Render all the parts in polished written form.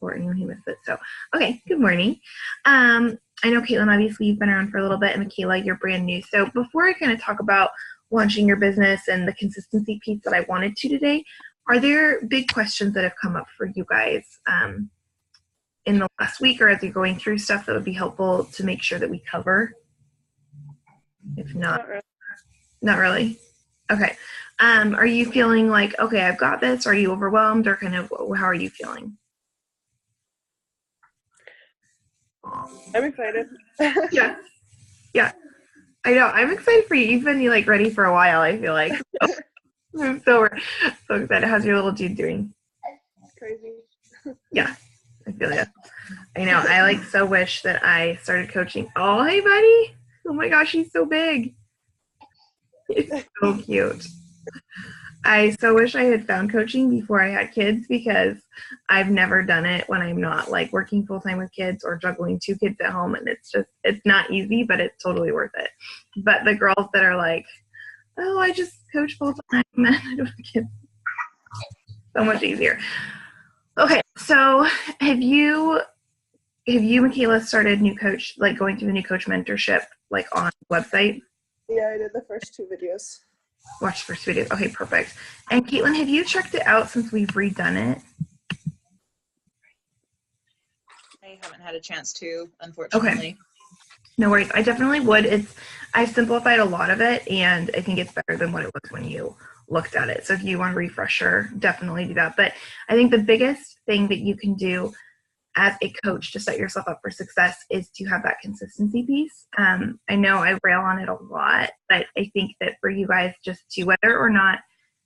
for anyone who missed it. So, okay, good morning. I know, Caitlin, obviously you've been around for a little bit, and Michaela, you're brand new. So before I kind of talk about launching your business and the consistency piece that I wanted to today, are there big questions that have come up for you guys in the last week or as you're going through stuff that would be helpful to make sure that we cover? If not, not really. Okay. Are you feeling like, okay, I've got this? Are you overwhelmed, or kind of how are you feeling? I'm excited. Yeah. Yeah. I know. I'm excited for you. You've been like ready for a while, I feel like. I'm so excited. How's your little dude doing? Crazy. Yeah. I feel it. I know. I like so wish that I started coaching. Oh, hey, buddy. Oh my gosh, he's so big. He's so cute. I so wish I had found coaching before I had kids, because I've never done it when I'm not like working full time with kids or juggling 2 kids at home. And it's not easy, but it's totally worth it. But the girls that are like, oh, I just coach full time and I don't have kids, so much easier. Okay. So have you, Michaela, started new coach, like going through the new coach mentorship, like on the website? Yeah, I did the first 2 videos. Watch the first video. Okay, perfect. And Caitlin, have you checked it out since we've redone it? I haven't had a chance to, unfortunately. Okay. No worries. I definitely would. I've simplified a lot of it, and I think it's better than what it was when you looked at it. So if you want a refresher, definitely do that. But I think the biggest thing that you can do as a coach to set yourself up for success is to have that consistency piece. I know I rail on it a lot, but I think that for you guys, just to, whether or not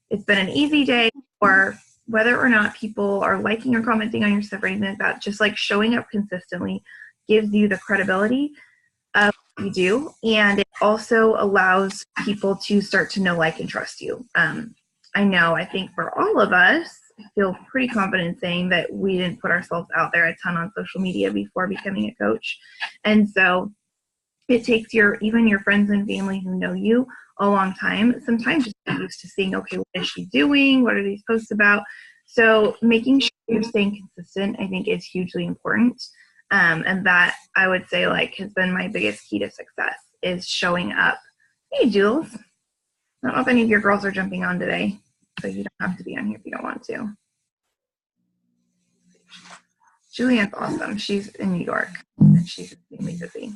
it's been an easy day or whether or not people are liking or commenting on your stuff or anything like that, just like showing up consistently gives you the credibility of what you do. And it also allows people to start to know, like, and trust you. I think for all of us, I feel pretty confident saying that we didn't put ourselves out there a ton on social media before becoming a coach. And so it takes even your friends and family who know you a long time, sometimes just get used to seeing, okay, what is she doing? What are these posts about? So making sure you're staying consistent, I think, is hugely important. And that, I would say, like, has been my biggest key to success, is showing up. Hey, Jules. I don't know if any of your girls are jumping on today, so you don't have to be on here if you don't want to. Julianne's awesome. She's in New York, and she's extremely busy.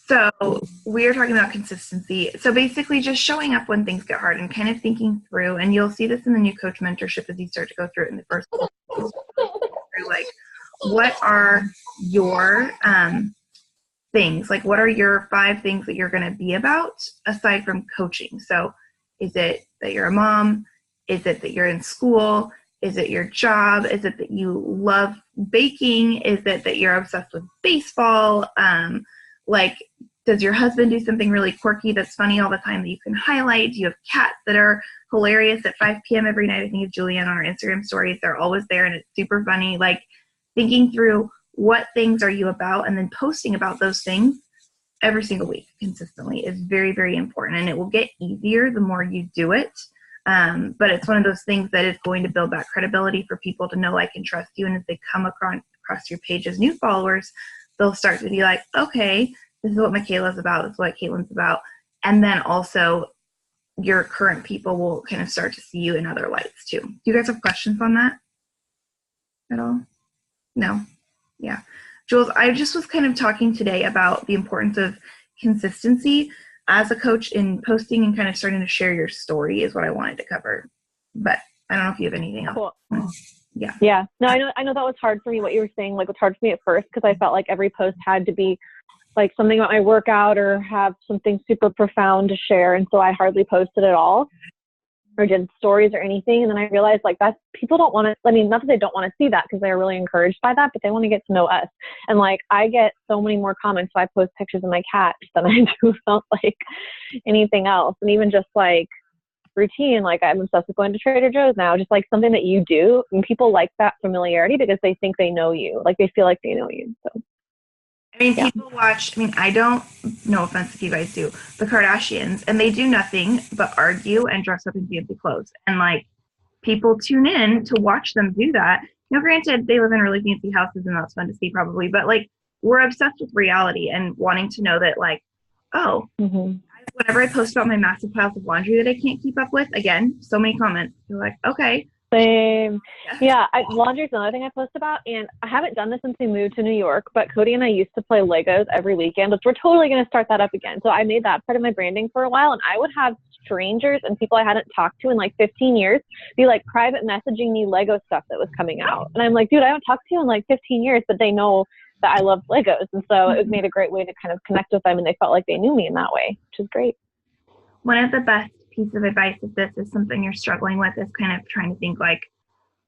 So we are talking about consistency. So basically just showing up when things get hard and kind of thinking through, and you'll see this in the new coach mentorship as you start to go through it in the first like, what are your things? Like, what are your 5 things that you're going to be about aside from coaching? So is it that you're a mom? Is it that you're in school? Is it your job? Is it that you love baking? Is it that you're obsessed with baseball? Like, does your husband do something really quirky that's funny all the time that you can highlight? Do you have cats that are hilarious at 5 p.m. every night? I think of Julianne on our Instagram stories. They're always there, and it's super funny. Like, thinking through what things are you about and then posting about those things every single week consistently is very, very important. And it will get easier the more you do it. But it's one of those things that is going to build that credibility for people to know, like, and trust you. And if they come across your page as new followers, they'll start to be like, okay, this is what Michaela's about. This is what Caitlin's about. And then also your current people will kind of start to see you in other lights too. Do you guys have questions on that at all? No? Yeah. Jules, I just was kind of talking today about the importance of consistency as a coach in posting and kind of starting to share your story is what I wanted to cover. But I don't know if you have anything else. Cool. Yeah. Yeah. No, I know that was hard for me, what you were saying. Like, it was hard for me at first because I felt like every post had to be like something about my workout or have something super profound to share. And so I hardly posted at all or did stories or anything. And then I realized, like, that's, people don't want to, I mean, not that they don't want to see that because they're really encouraged by that, but they want to get to know us. And like, I get so many more comments if I post pictures of my cat than I do about like anything else. And even just like routine, like, I'm obsessed with going to Trader Joe's now, just like something that you do. And people like that familiarity because they think they know you, like they feel like they know you. So I mean, people watch, I don't, no offense if you guys do, the Kardashians, and they do nothing but argue and dress up in fancy clothes. And like, people tune in to watch them do that. Now, granted, they live in really fancy houses and that's fun to see probably, but like we're obsessed with reality and wanting to know that like, oh, whenever I post about my massive piles of laundry that I can't keep up with, again, so many comments. You're like, okay. Same. Yeah, laundry is another thing I post about, and I haven't done this since we moved to New York, but Cody and I used to play Legos every weekend, which we're totally going to start that up again. So I made that part of my branding for a while, and I would have strangers and people I hadn't talked to in like 15 years be like private messaging me Lego stuff that was coming out. And I'm like, dude, I haven't talked to you in like 15 years, but they know that I love Legos. And so it made a great way to kind of connect with them, and they felt like they knew me in that way, which is great. One of the best pieces of advice if this is something you're struggling with is kind of trying to think like,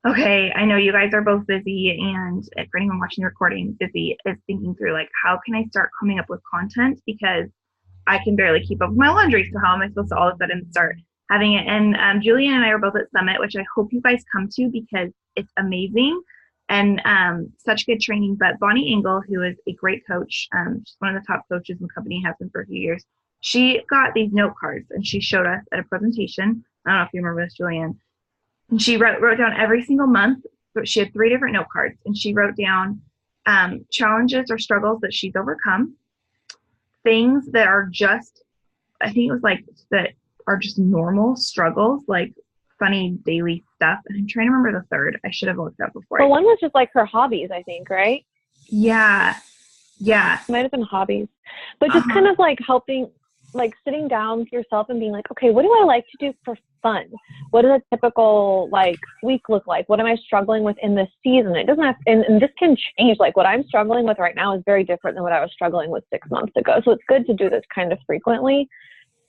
okay, I know you guys are both busy, and for anyone watching the recording, busy is thinking through like, how can I start coming up with content, because I can barely keep up with my laundry, so how am I supposed to all of a sudden start having it? And Julian and I are both at Summit, which I hope you guys come to because it's amazing and such good training. But Bonnie Engel, who is a great coach, she's one of the top coaches in the company, has been for a few years. She got these note cards and she showed us at a presentation. I don't know if you remember this, Julianne. And she wrote down every single month. She had 3 different note cards, and she wrote down challenges or struggles that she's overcome, things that are just, I think it was like that are just normal struggles, like funny daily stuff. And I'm trying to remember the third. I should have looked up before. Well, one was just like her hobbies, I think, right? Yeah. It might have been hobbies, but just kind of like helping, like sitting down with yourself and being like, okay, what do I like to do for fun? What does a typical like week look like? What am I struggling with in this season? It doesn't have, and this can change. Like what I'm struggling with right now is very different than what I was struggling with 6 months ago. So it's good to do this kind of frequently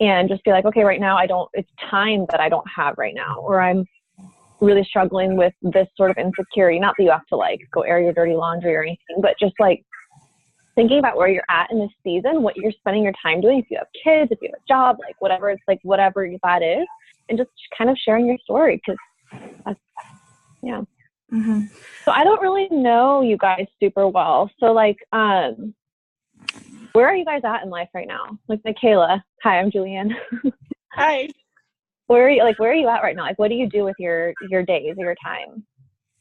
and just be like, okay, right now it's time that I don't have right now, or I'm really struggling with this sort of insecurity. Not that you have to like go air your dirty laundry or anything, but just like thinking about where you're at in this season, what you're spending your time doing, if you have kids, if you have a job, like whatever, it's like whatever that is, and just kind of sharing your story, because yeah. So I don't really know you guys super well. So like, where are you guys at in life right now? Like Michaela, hi, I'm Julianne. Hi. Where are you at right now? Like, what do you do with your days or your time?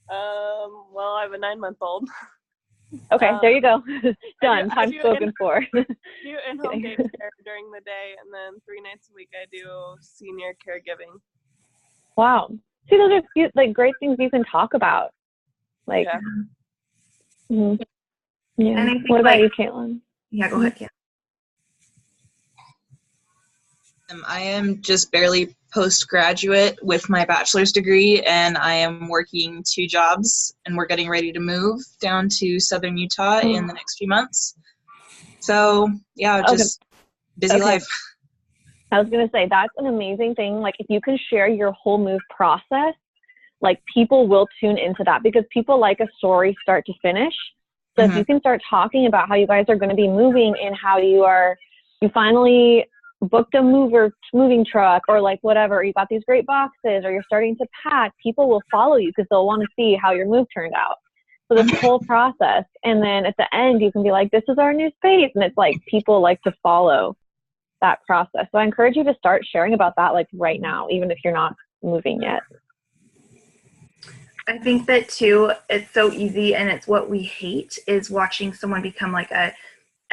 Well, I have a 9-month-old. Okay, there you go. Done. I Time spoken for. do in-home daycare during the day, and then 3 nights a week I do senior caregiving. Wow. See, those are cute, like great things you can talk about. Like, yeah. Yeah. And I think, what about like, you, Caitlin? Yeah, go ahead, Caitlin. I am just barely postgraduate with my bachelor's degree, and I am working 2 jobs, and we're getting ready to move down to southern Utah in the next few months. So yeah, just busy life. I was going to say, that's an amazing thing. Like if you can share your whole move process, like people will tune into that, because people like a story start to finish. So if you can start talking about how you guys are going to be moving and how you finally booked a moving truck, or like whatever, you got these great boxes, or you're starting to pack, people will follow you because they'll want to see how your move turned out. So this whole process, and then at the end you can be like, this is our new space, and it's like people like to follow that process. So I encourage you to start sharing about that like right now, even if you're not moving yet. I think that too, it's so easy, and it's what we hate, is watching someone become like a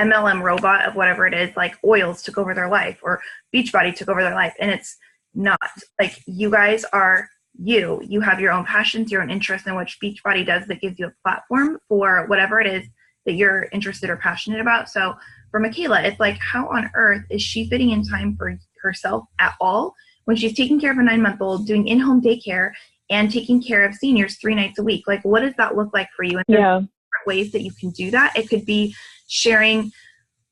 MLM robot of whatever it is, like oils took over their life or Beachbody took over their life. And it's not. Like, you guys are you have your own passions, your own interests, and what Beachbody does that gives you a platform for whatever it is that you're interested or passionate about. So for Michaela, it's like, how on earth is she fitting in time for herself at all when she's taking care of a 9-month-old, doing in-home daycare, and taking care of seniors 3 nights a week? Like, what does that look like for you? And there's different ways that you can do that. It could be sharing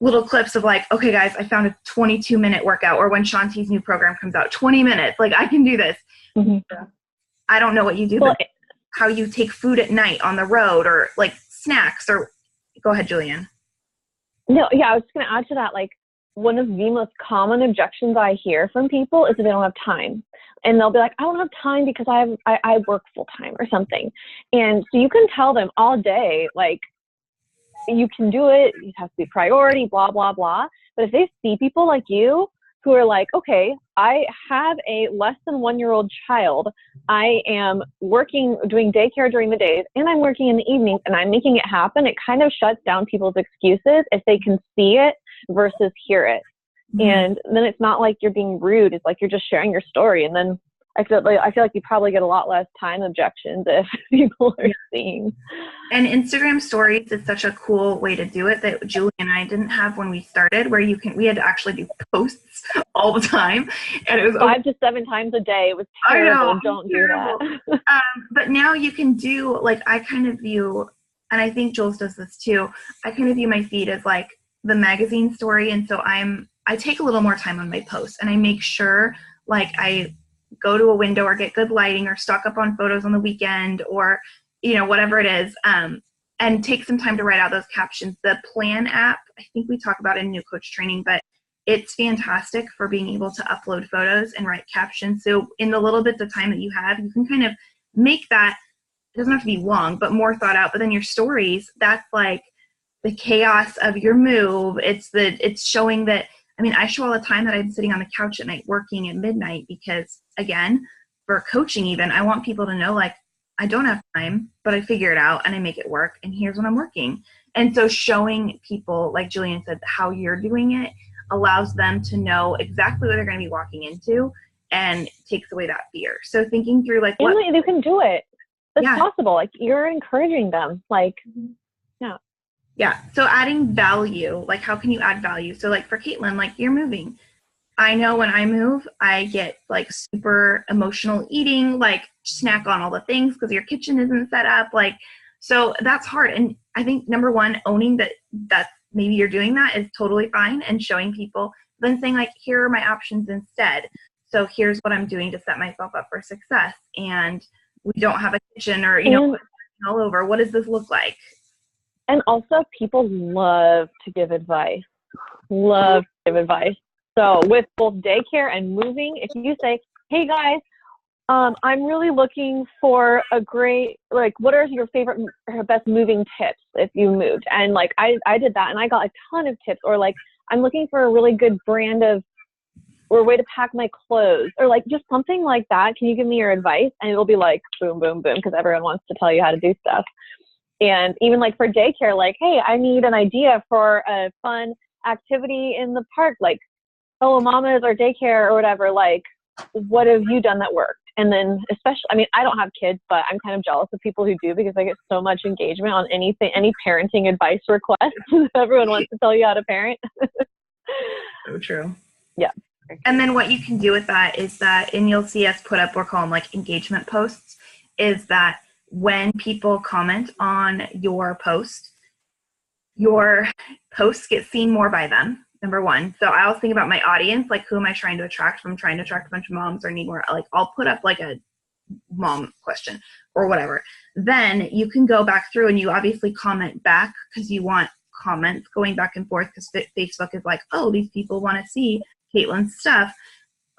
little clips of like, okay guys, I found a 22-minute workout, or when Shanti's new program comes out, 20 minutes, like I can do this. I don't know what you do, but how you take food at night on the road, or like snacks, or go ahead, Julianne. No, yeah, I was just going to add to that, like one of the most common objections I hear from people is that they don't have time. And they'll be like, I don't have time because I work full time or something. And so you can tell them all day, like, you can do it, you have to be priority, blah, blah, blah. But if they see people like you who are like, okay, I have a less than 1-year-old child. I am working, doing daycare during the days, and I'm working in the evenings, and I'm making it happen. It kind of shuts down people's excuses if they can see it versus hear it. Mm-hmm. And then it's not like you're being rude. It's like you're just sharing your story. And then I feel like you probably get a lot less time objections if people are seeing. And Instagram stories is such a cool way to do it that Julie and I didn't have when we started, where we had to actually do posts all the time. And it was 5 to 7 times a day. It was terrible. Don't do that. But now you can do, like, I kind of view, and I think Jules does this too, I kind of view my feed as like the magazine story. And so I take a little more time on my posts, and I make sure, like, I go to a window or get good lighting or stock up on photos on the weekend or, you know, whatever it is, and take some time to write out those captions. The Plan app, I think we talk about in new coach training, but it's fantastic for being able to upload photos and write captions. So in the little bits of time that you have, you can kind of make that, it doesn't have to be long, but more thought out. But then your stories, that's like the chaos of your move. It's showing that, I mean, I show all the time that I'm sitting on the couch at night working at midnight because, again, for coaching even, I want people to know, like, I don't have time, but I figure it out and I make it work, and here's when I'm working. And so showing people, like Julian said, how you're doing it allows them to know exactly what they're going to be walking into and takes away that fear. So thinking through, like, what you can do it. It's possible. Like, you're encouraging them. Like, yeah. Yeah. So adding value, like, how can you add value? So, like, for Caitlin, like, you're moving. I know when I move, I get, like, super emotional eating, like, snack on all the things because your kitchen isn't set up. Like, so that's hard. And I think, number one, owning that maybe you're doing that is totally fine, and showing people, then saying, like, here are my options instead. So here's what I'm doing to set myself up for success. And we don't have a kitchen or, you know, all over. What does this look like? And also, people love to give advice. Love to give advice. So with both daycare and moving, if you say, hey guys, I'm really looking for a great, like, what are your favorite or best moving tips if you moved? And, like, I did that, and I got a ton of tips. Or, like, I'm looking for a really good brand of, or a way to pack my clothes, or, like, just something like that. Can you give me your advice? And it'll be like, boom, boom, boom, because everyone wants to tell you how to do stuff. And even, like, for daycare, like, hey, I need an idea for a fun activity in the park. Like, oh, Mama's or daycare or whatever, like, what have you done that worked? And then, especially, I mean, I don't have kids, but I'm kind of jealous of people who do, because I get so much engagement on any parenting advice requests. Everyone wants to tell you how to parent. So true. Yeah. And then what you can do with that is that, and you'll see us put up, we're calling, like, engagement posts, is that when people comment on your posts get seen more by them, number one. So I always think about my audience, like, who am I trying to attract? If I'm trying to attract a bunch of moms or need more, like, I'll put up, like, a mom question or whatever. Then you can go back through and you obviously comment back, because you want comments going back and forth, because Facebook is like, oh, these people want to see Caitlin's stuff.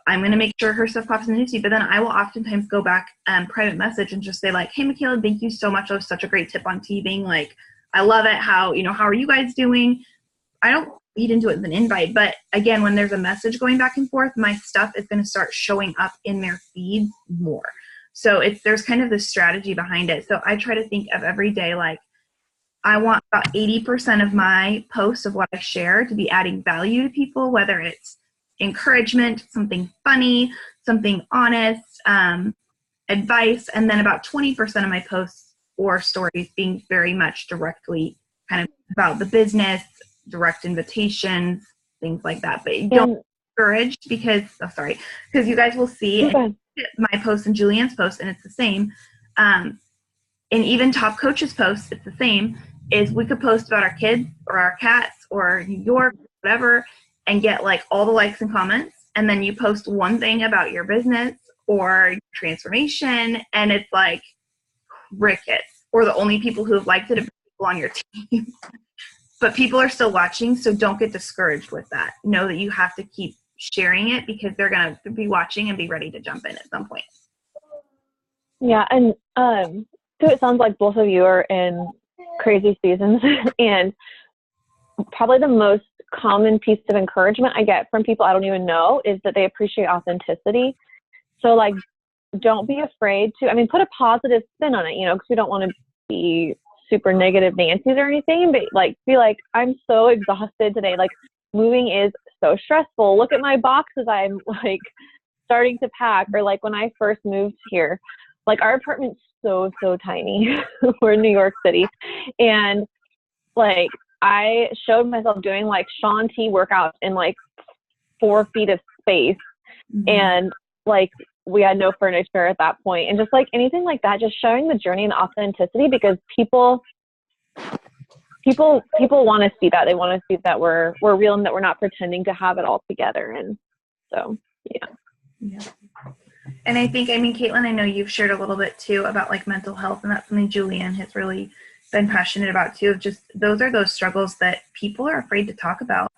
I'm going to make sure her stuff pops in the newsfeed. But then I will oftentimes go back and private message and just say, like, hey, Michaela, thank you so much. That was such a great tip on teething. Like, I love it. How are you guys doing? I don't feed into it with an invite. But again, when there's a message going back and forth, my stuff is going to start showing up in their feeds more. So there's kind of this strategy behind it. So I try to think of every day, like, I want about 80% of my posts of what I share to be adding value to people, whether it's encouragement, something funny, something honest, advice, and then about 20% of my posts or stories being very much directly kind of about the business, direct invitations, things like that. But don't discourage, because you guys will see my post and Julianne's post, and it's the same. And even Top Coach's posts, it's the same. Is we could post about our kids or our cats or New York, whatever, and get, like, all the likes and comments, and then you post one thing about your business or your transformation, and it's like crickets, or the only people who have liked it are people on your team. But people are still watching, so don't get discouraged with that. Know that you have to keep sharing it, because they're going to be watching and be ready to jump in at some point. Yeah, and so it sounds like both of you are in crazy seasons, and probably the most common piece of encouragement I get from people I don't even know is that they appreciate authenticity. So like, don't be afraid to, I mean, put a positive spin on it, you know, because we don't want to be super negative Nancy's or anything, but like, be like, I'm so exhausted today. Like, moving is so stressful. Look at my boxes I'm like starting to pack. Or like when I first moved here, like our apartment's so tiny. We're in New York City. And like, I showed myself doing like Shaun T workouts in like 4 feet of space. Mm-hmm. And like, we had no furniture at that point. And just like anything like that, just showing the journey and authenticity, because people want to see that. They want to see that we're real and that we're not pretending to have it all together. And so, yeah. And I think, I mean, Caitlin, I know you've shared a little bit too about like mental health, and that's something Julianne has really been passionate about too. Of just, those are those struggles that people are afraid to talk about,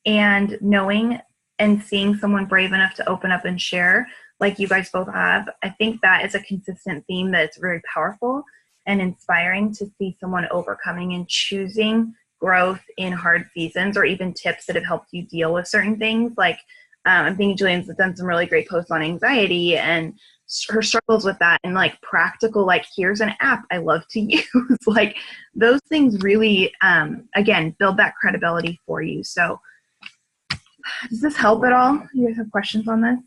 and knowing and seeing someone brave enough to open up and share, like you guys both have, I think that is a consistent theme that's very powerful and inspiring to see someone overcoming and choosing growth in hard seasons, or even tips that have helped you deal with certain things. Like, I'm thinking Julian's done some really great posts on anxiety and her struggles with that, and like practical, like, here's an app I love to use. Like, those things really, again, build that credibility for you. So does this help at all? You guys have questions on this?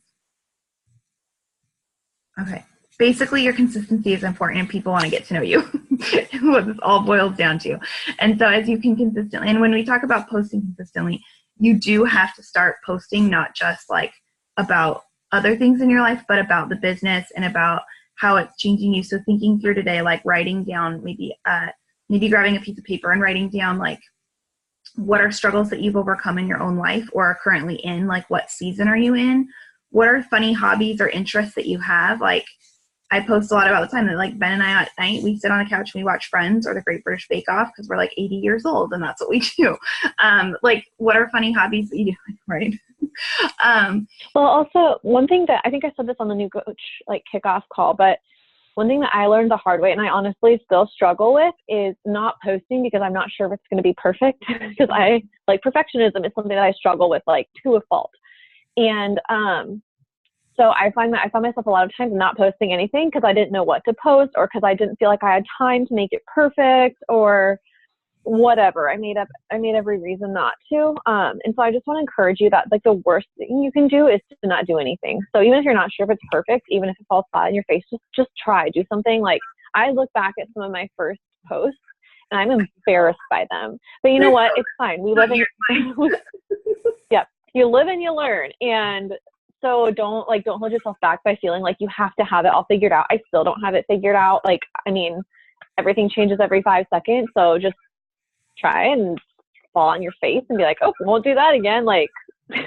Okay. Basically, your consistency is important and people want to get to know you. What this all boils down to. And so as you can consistently, and when we talk about posting consistently, you do have to start posting not just like about other things in your life, but about the business and about how it's changing you. So thinking through today, like writing down, maybe grabbing a piece of paper and writing down like, what are struggles that you've overcome in your own life or are currently in? Like, what season are you in? What are funny hobbies or interests that you have? Like, I post a lot about the time that like Ben and I at night, we sit on a couch and we watch Friends or The Great British Bake Off because we're like 80 years old and that's what we do. Like, what are funny hobbies that you do, right? Well, also one thing that I think I said this on the new coach like kickoff call, but one thing that I learned the hard way, and I honestly still struggle with, is not posting because I'm not sure if it's going to be perfect. Because I like, perfectionism is something that I struggle with, like, to a fault. And so I found myself a lot of times not posting anything because I didn't know what to post, or because I didn't feel like I had time to make it perfect, or whatever. I made every reason not to. And so I just want to encourage you that like the worst thing you can do is to not do anything. So even if you're not sure if it's perfect, even if it falls flat in your face, just try, do something. Like, I look back at some of my first posts and I'm embarrassed by them, but you know what? It's fine. We live in, yep. You live and you learn. And so don't hold yourself back by feeling like you have to have it all figured out. I still don't have it figured out. Like, I mean, everything changes every 5 seconds. So just try and fall on your face and be like, oh, won't do that again. Like,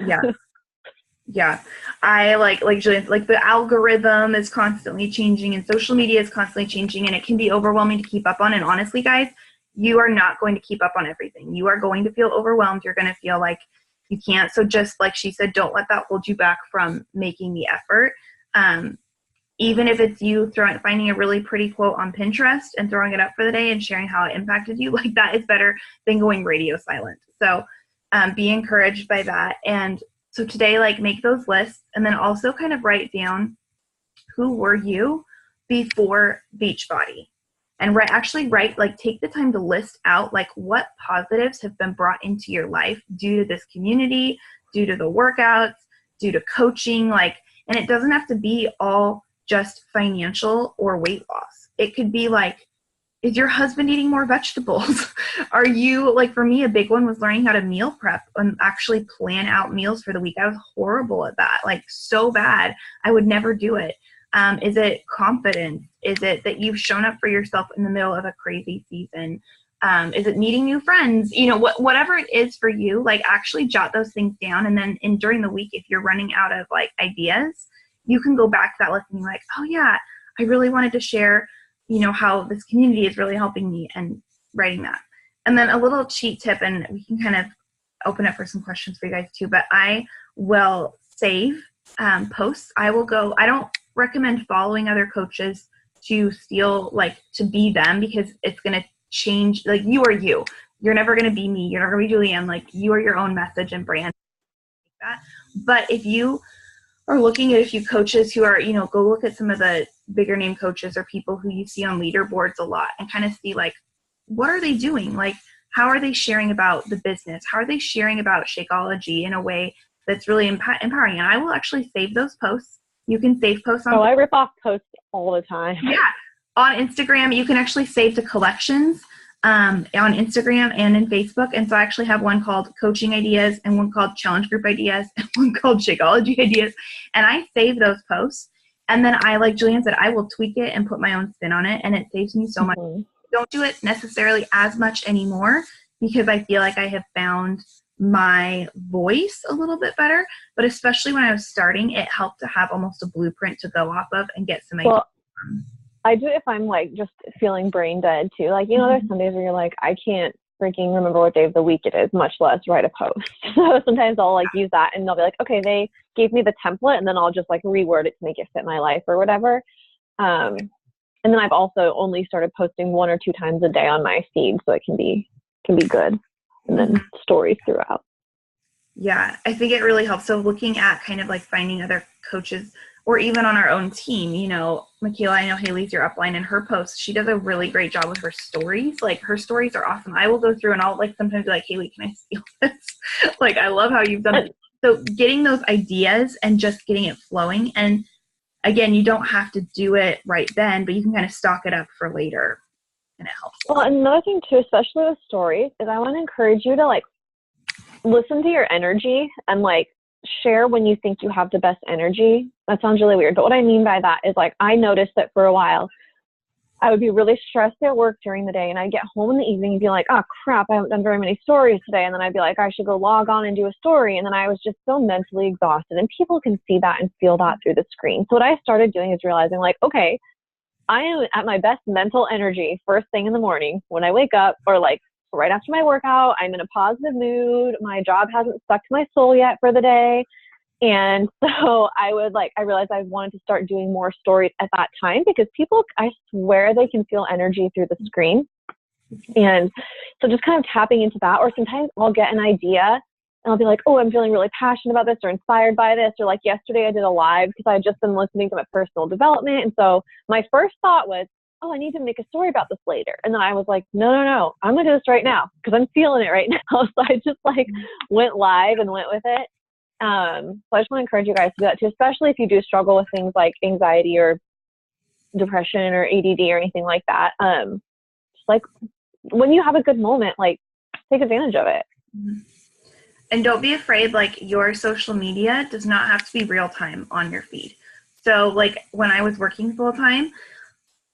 yeah. I like Julian, like the algorithm is constantly changing and social media is constantly changing, and it can be overwhelming to keep up on. And honestly, guys, you are not going to keep up on everything. You are going to feel overwhelmed. You're going to feel like you can't. So just like she said, don't let that hold you back from making the effort. Even if it's you finding a really pretty quote on Pinterest and throwing it up for the day and sharing how it impacted you, like, that is better than going radio silent. So be encouraged by that. And so today, like, make those lists, and then also kind of write down, who were you before Beachbody? And take the time to list out like what positives have been brought into your life due to this community, due to the workouts, due to coaching, like, and it doesn't have to be all just financial or weight loss. It could be like, is your husband eating more vegetables? Are you, like, for me, a big one was learning how to meal prep and actually plan out meals for the week. I was horrible at that, like, so bad. I would never do it. Is it confidence? Is it that you've shown up for yourself in the middle of a crazy season? Is it meeting new friends? You know, whatever it is for you, like, actually jot those things down. And then during the week, if you're running out of like ideas, you can go back to that list and be like, oh yeah, I really wanted to share, you know, how this community is really helping me, and writing that. And then a little cheat tip, and we can kind of open up for some questions for you guys too, but I will save posts. I don't recommend following other coaches to steal, like, to be them, because it's going to change. Like, you are you. you're never going to be me. You're never going to be Julianne. Like, you are your own message and brand. Like that. But if you are looking at a few coaches who are, go look at some of the bigger name coaches or people who you see on leaderboards a lot and kind of see, like, what are they doing? Like, how are they sharing about the business? How are they sharing about Shakeology in a way that's really empowering? And I will actually save those posts. You can save posts on. Oh, I rip off posts all the time. Yeah. On Instagram, you can actually save the collections on Instagram and in Facebook. And so I actually have one called Coaching Ideas and one called Challenge Group Ideas and one called Shakeology Ideas. And I save those posts. And then I, like Julianne said, I will tweak it and put my own spin on it. And it saves me so much. Don't do it necessarily as much anymore because I feel like I have found my voice a little bit better. But especially when I was starting, it helped to have almost a blueprint to go off of and get some ideas. I do it if I'm like just feeling brain dead too. Like, there's some days where you're like, I can't freaking remember what day of the week it is, much less write a post. So sometimes I'll like use that and they'll be like, okay, they gave me the template and then I'll just like reword it to make it fit my life or whatever. And then I've also only started posting 1 or 2 times a day on my feed so it can be good. And then stories throughout. Yeah, I think it really helps. So looking at kind of like finding other coaches or even on our own team, Michaela, I know Haley's your upline and her posts, she does a really great job with her stories. Like, her stories are awesome. I will go through and I'll like sometimes be like, Haley, can I steal this? Like, I love how you've done it. So getting those ideas and just getting it flowing. And again, you don't have to do it right then, but you can kind of stock it up for later and it helps. Well, another thing too, especially with stories, is I want to encourage you to like listen to your energy and like share when you think you have the best energy. That sounds really weird, but what I mean by that is like I noticed that for a while I would be really stressed at work during the day and I'd get home in the evening and be like, oh crap, I haven't done very many stories today. And then I'd be like, I should go log on and do a story. And then I was just so mentally exhausted, and people can see that and feel that through the screen. So what I started doing is realizing like, okay, I am at my best mental energy first thing in the morning when I wake up, or like right after my workout. I'm in a positive mood. My job hasn't stuck to my soul yet for the day. And so I realized I wanted to start doing more stories at that time because people, I swear they can feel energy through the screen. And so just kind of tapping into that, or sometimes I'll get an idea and I'll be like, oh, I'm feeling really passionate about this or inspired by this. Or like yesterday I did a live because I had just been listening to my personal development. And so my first thought was, oh, I need to make a story about this later. And then I was like, no, I'm going to do this right now because I'm feeling it right now. So I just like went live and went with it. So I just want to encourage you guys to do that too, especially if you do struggle with things like anxiety or depression or ADD or anything like that. Just like when you have a good moment, like take advantage of it. And don't be afraid, like your social media does not have to be real time on your feed. So like when I was working full time,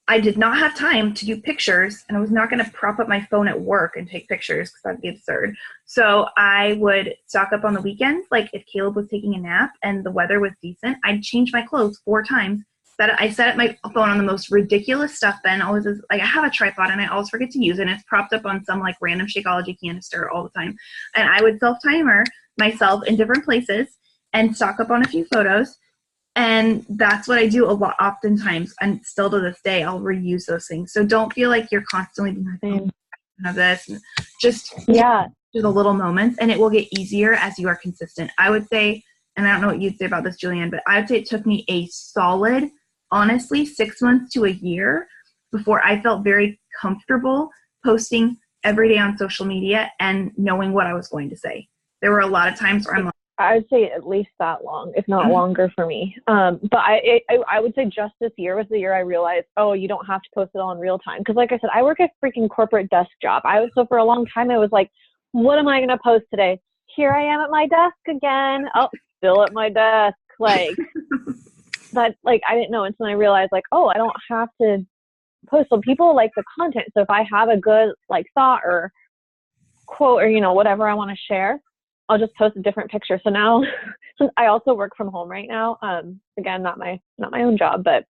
I did not have time to do pictures, and I was not going to prop up my phone at work and take pictures because that'd be absurd. So I would stock up on the weekends. Like if Caleb was taking a nap and the weather was decent, I'd change my clothes 4 times. I set up my phone on the most ridiculous stuff. Then always is, like I have a tripod and I always forget to use it. And it's propped up on some like random Shakeology canister all the time. And I would self-timer myself in different places and stock up on a few photos. And that's what I do a lot, oftentimes, and still to this day, I'll reuse those things. So don't feel like you're constantly being like, oh, of this. And just do the little moments, and it will get easier as you are consistent. I would say, and I don't know what you'd say about this, Julianne, but I would say it took me a solid, honestly, 6 months to a year before I felt very comfortable posting every day on social media and knowing what I was going to say. There were a lot of times where I'm like, I would say at least that long, if not longer for me. But I would say just this year was the year I realized, oh, you don't have to post it all in real time. Because like I said, I work a freaking corporate desk job. So for a long time, I was like, what am I going to post today? Here I am at my desk again. Oh, still at my desk. Like, that, like, I didn't know until I realized, like, oh, I don't have to post. So people like the content. So if I have a good, like, thought or quote or, whatever I want to share, I'll just post a different picture. So now, since I also work from home right now, again, not my own job, but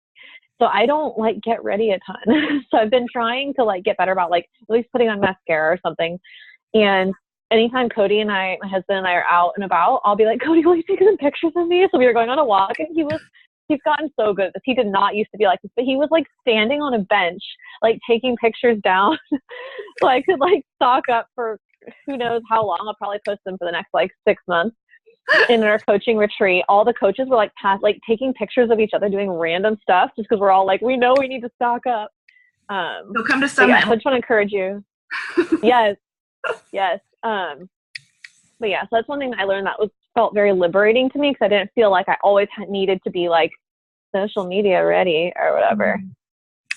so I don't like get ready a ton. So I've been trying to like get better about like at least putting on mascara or something. And anytime Cody and my husband and I are out and about, I'll be like, Cody, will you take some pictures of me? So we were going on a walk, and he's gotten so good at this. He did not used to be like this, but he was like standing on a bench, like taking pictures down So I could like stock up for who knows how long. I'll probably post them for the next like 6 months. In our coaching retreat, all the coaches were like taking pictures of each other doing random stuff just because we're all like, we know we need to stock up. So come to Summit. Yeah, so I just want to encourage you. Yes. But yeah, so that's one thing I learned that felt very liberating to me because I didn't feel like I always needed to be like social media ready or whatever.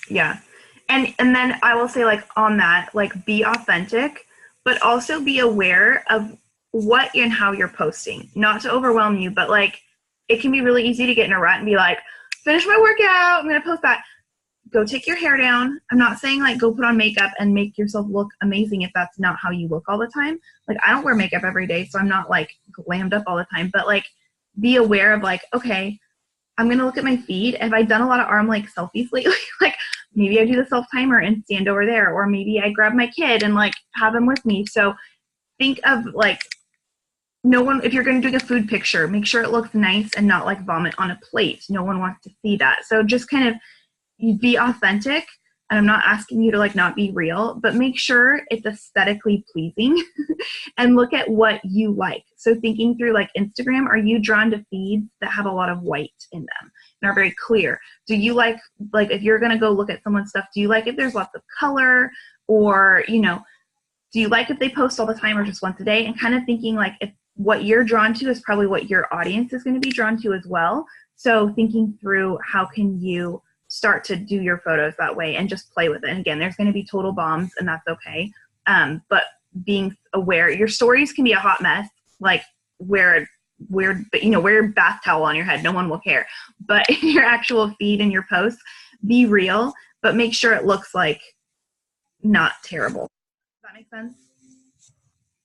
Yeah. And then I will say, like, on that, like, be authentic, but also be aware of what and how you're posting. Not to overwhelm you, but like, it can be really easy to get in a rut and be like, finish my workout, I'm going to post that. Go take your hair down. I'm not saying like go put on makeup and make yourself look amazing if that's not how you look all the time. Like, I don't wear makeup every day, so I'm not like glammed up all the time, but like, be aware of like, okay, I'm going to look at my feed. Have I done a lot of arm like selfies lately? Like, maybe I do the self timer and stand over there, or maybe I grab my kid and like have him with me. So think of like, no one, if you're going to do a food picture, make sure it looks nice and not like vomit on a plate. No one wants to see that. So just kind of, you be authentic, and I'm not asking you to like not be real, but make sure it's aesthetically pleasing and look at what you like. So thinking through like Instagram, are you drawn to feeds that have a lot of white in them and are very clear? Do you like if you're going to go look at someone's stuff, do you like if there's lots of color, or, you know, do you like if they post all the time or just once a day? And kind of thinking like, if what you're drawn to is probably what your audience is going to be drawn to as well. So thinking through how can you start to do your photos that way and just play with it. And again, there's going to be total bombs, and that's okay. But being aware, your stories can be a hot mess, like wear a bath towel on your head. No one will care. But in your actual feed and your posts, be real, but make sure it looks like not terrible. Does that make sense?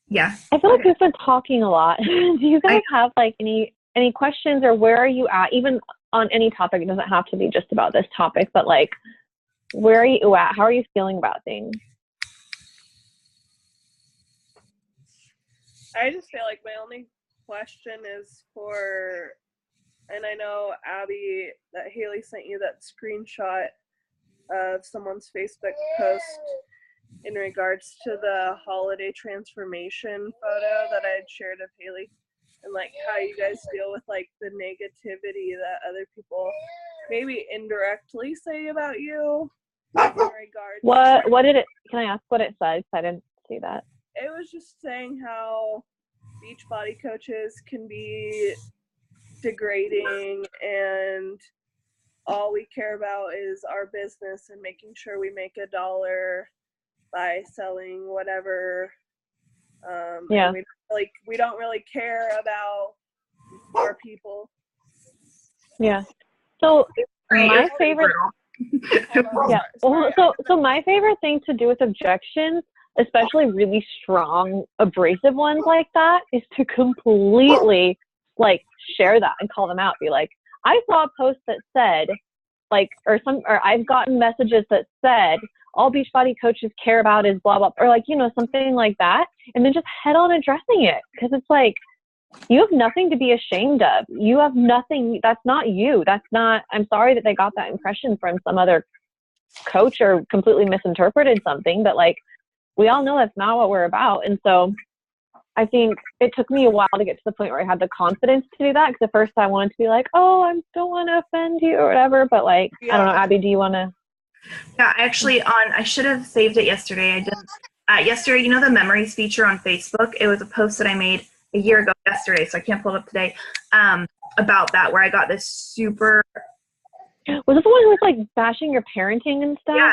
Yeah. I feel like we've been talking a lot. Do you guys have like any questions, or where are you at, even on any topic? It doesn't have to be just about this topic, but like, where are you at? How are you feeling about things? I just feel like my only question is for, and I know Abby, that Haley sent you that screenshot of someone's Facebook post in regards to the holiday transformation photo that I had shared of Haley, and like how you guys deal with like the negativity that other people maybe indirectly say about you in regards what did it, can I ask what it said? I didn't see that. It was just saying how Beachbody coaches can be degrading, and all we care about is our business and making sure we make $1 by selling whatever. Yeah. We don't really care about our people. Yeah. So my favorite. Yeah. Well, so my favorite thing to do with objections, especially really strong, abrasive ones like that, is to completely like share that and call them out. Be like, I saw a post that said, like, or I've gotten messages that said, all Beachbody coaches care about is blah, blah, or like, you know, something like that. And then just head on addressing it. Because it's like, you have nothing to be ashamed of. You have nothing. That's not you. That's not, I'm sorry that they got that impression from some other coach or completely misinterpreted something, but like, we all know that's not what we're about. And so I think it took me a while to get to the point where I had the confidence to do that. Because at first I wanted to be like, oh, I don't want to offend you or whatever. But like, yeah. I don't know, Abby, do you want to? Yeah, actually I should have saved it yesterday. I didn't. Yesterday, you know the memories feature on Facebook? It was a post that I made a year ago yesterday, so I can't pull it up today, about that, where I got this super... Was it the one who was like bashing your parenting and stuff?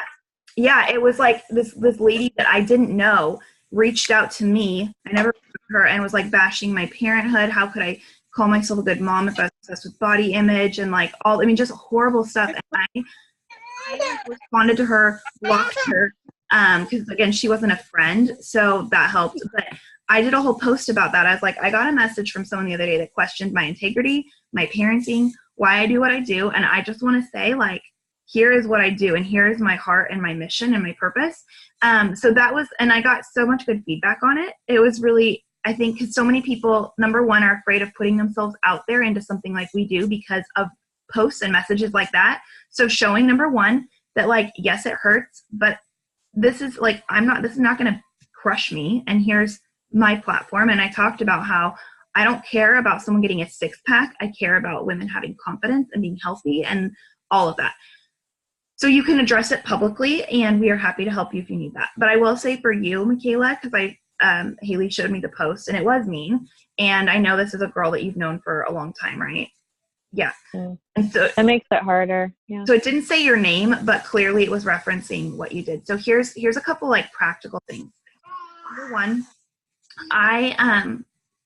Yeah, it was like this lady that I didn't know reached out to me. I never heard her, and was like bashing my parenthood. How could I call myself a good mom if I was obsessed with body image and like all, I mean, just horrible stuff. And I responded to her, blocked her, because again, she wasn't a friend, so that helped. But I did a whole post about that. I was like, I got a message from someone the other day that questioned my integrity, my parenting, why I do what I do, and I just want to say, like, here is what I do, and here is my heart and my mission and my purpose. So that was, and I got so much good feedback on it. It was really, I think, because so many people, number one, are afraid of putting themselves out there into something like we do because of posts and messages like that. So showing, number one, that like, yes, it hurts, but this is like, this is not going to crush me. And here's my platform. And I talked about how I don't care about someone getting a six pack. I care about women having confidence and being healthy and all of that. So you can address it publicly, and we are happy to help you if you need that. But I will say for you, Michaela, because Haley showed me the post and it was mean. And I know this is a girl that you've known for a long time, right? Yeah. Mm. And so that makes it harder. Yeah. So it didn't say your name, but clearly it was referencing what you did. So here's a couple like practical things. Number one,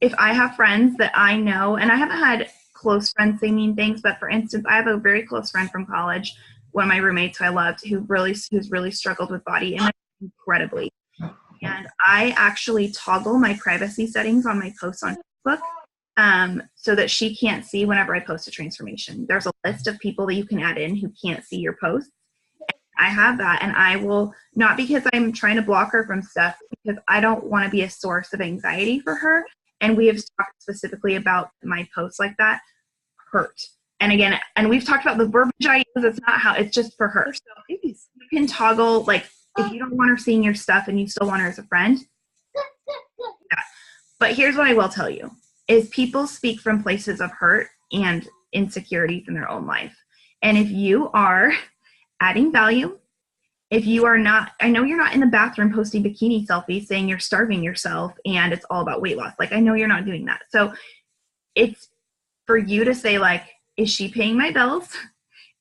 if I have friends that I know, and I haven't had close friends say mean things, but for instance, I have a very close friend from college, one of my roommates who I loved, who's really struggled with body image incredibly. And I actually toggle my privacy settings on my posts on Facebook so that she can't see whenever I post a transformation. There's a list of people that you can add in who can't see your posts. I have that, and I will, not because I'm trying to block her from stuff, because I don't want to be a source of anxiety for her. And we have talked specifically about my posts like that hurt. And again, and we've talked about the verbiage I use. It's not how, it's just for her. So you can toggle, like, if you don't want her seeing your stuff and you still want her as a friend. Yeah. But here's what I will tell you, is people speak from places of hurt and insecurities in their own life. And if you are adding value, if you are not, I know you're not in the bathroom posting bikini selfies saying you're starving yourself and it's all about weight loss. Like, I know you're not doing that. So it's for you to say, like, is she paying my bills?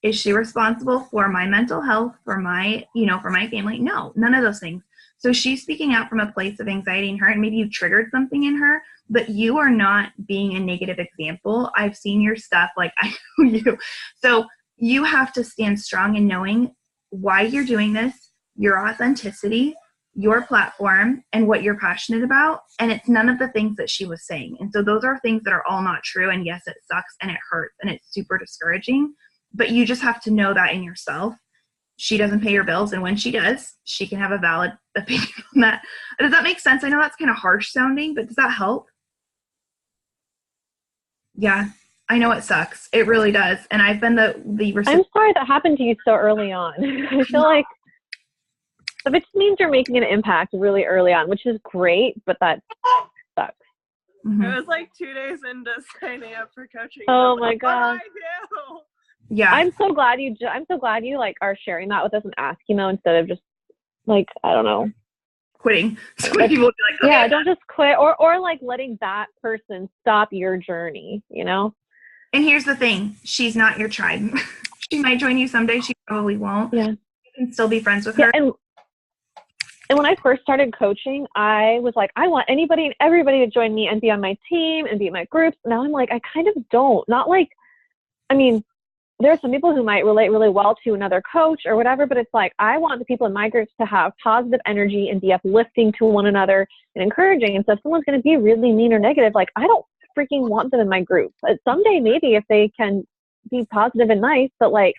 Is she responsible for my mental health, for my, for my family? No, none of those things. So she's speaking out from a place of anxiety in her, and maybe you triggered something in her, but you are not being a negative example. I've seen your stuff, like, I know you. So you have to stand strong in knowing why you're doing this, your authenticity, your platform, and what you're passionate about. And it's none of the things that she was saying. And so those are things that are all not true. And yes, it sucks and it hurts and it's super discouraging, but you just have to know that in yourself. She doesn't pay your bills, and when she does, she can have a valid opinion on that. Does that make sense? I know that's kind of harsh sounding, but does that help? Yeah, I know it sucks. It really does. And I've been the I'm sorry that happened to you so early on. I feel like it just means you're making an impact really early on, which is great, but that sucks. Mm-hmm. It was like 2 days into signing up for coaching. Oh my God. What do I do? Yeah. I'm so glad you like are sharing that with us and asking though, instead of just like, I don't know, quitting. So many people would be like, okay. Yeah, don't just quit or like letting that person stop your journey, And here's the thing, she's not your tribe. She might join you someday, she probably won't. Yeah. You can still be friends with her. And when I first started coaching, I was like, I want anybody and everybody to join me and be on my team and be in my groups. Now I'm like, I kind of don't. Not like, I mean, there are some people who might relate really well to another coach or whatever, but it's like, I want the people in my groups to have positive energy and be uplifting to one another and encouraging. And so if someone's going to be really mean or negative, like, I don't freaking want them in my group. Someday, maybe if they can be positive and nice, but like,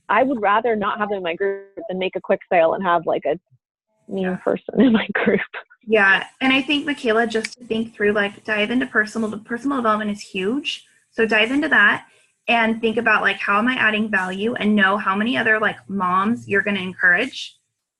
I would rather not have them in my group than make a quick sale and have like a mean person in my group. Yeah. And I think, Michaela, just to think through, like, dive into personal development is huge. So dive into that. And think about, like, how am I adding value, and know how many other, like, moms you're going to encourage.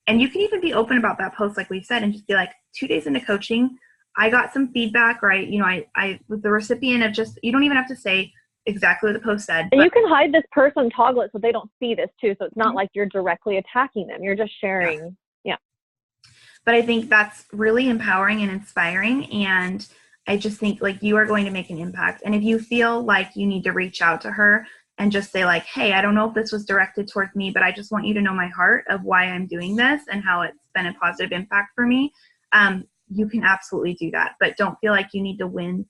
And you can even be open about that post, like we said, and just be like, 2 days into coaching, I got some feedback, or I was the recipient of just, you don't even have to say exactly what the post said. And you can hide this person, toggle it so they don't see this too. So it's not like you're directly attacking them. You're just sharing. Yeah. But I think that's really empowering and inspiring. And I just think, like, you are going to make an impact. And if you feel like you need to reach out to her and just say, like, hey, I don't know if this was directed towards me, but I just want you to know my heart of why I'm doing this and how it's been a positive impact for me, you can absolutely do that. But don't feel like you need to win